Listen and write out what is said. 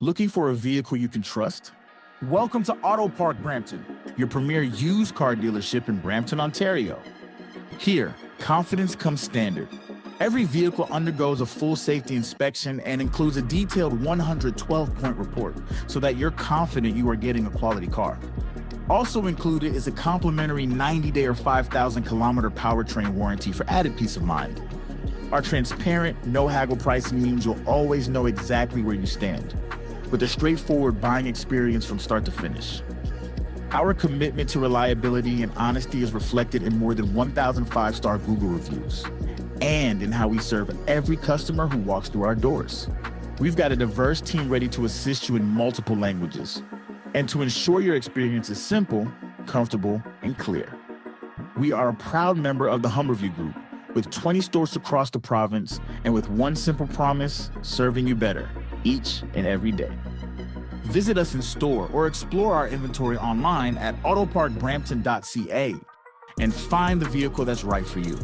Looking for a vehicle you can trust? Welcome to Auto Park Brampton, your premier used car dealership in Brampton, Ontario. Here, confidence comes standard. Every vehicle undergoes a full safety inspection and includes a detailed 112-point report so that you're confident you are getting a quality car. Also included is a complimentary 90-day or 5,000-kilometer powertrain warranty for added peace of mind. Our transparent, no-haggle pricing means you'll always know exactly where you stand, with a straightforward buying experience from start to finish. Our commitment to reliability and honesty is reflected in more than 1,000 five-star Google reviews, and in how we serve every customer who walks through our doors. We've got a diverse team ready to assist you in multiple languages, and to ensure your experience is simple, comfortable, and clear. We are a proud member of the Humberview Group, with 20 stores across the province, and with one simple promise, serving you better each and every day. Visit us in store or explore our inventory online at autoparkbrampton.ca and find the vehicle that's right for you.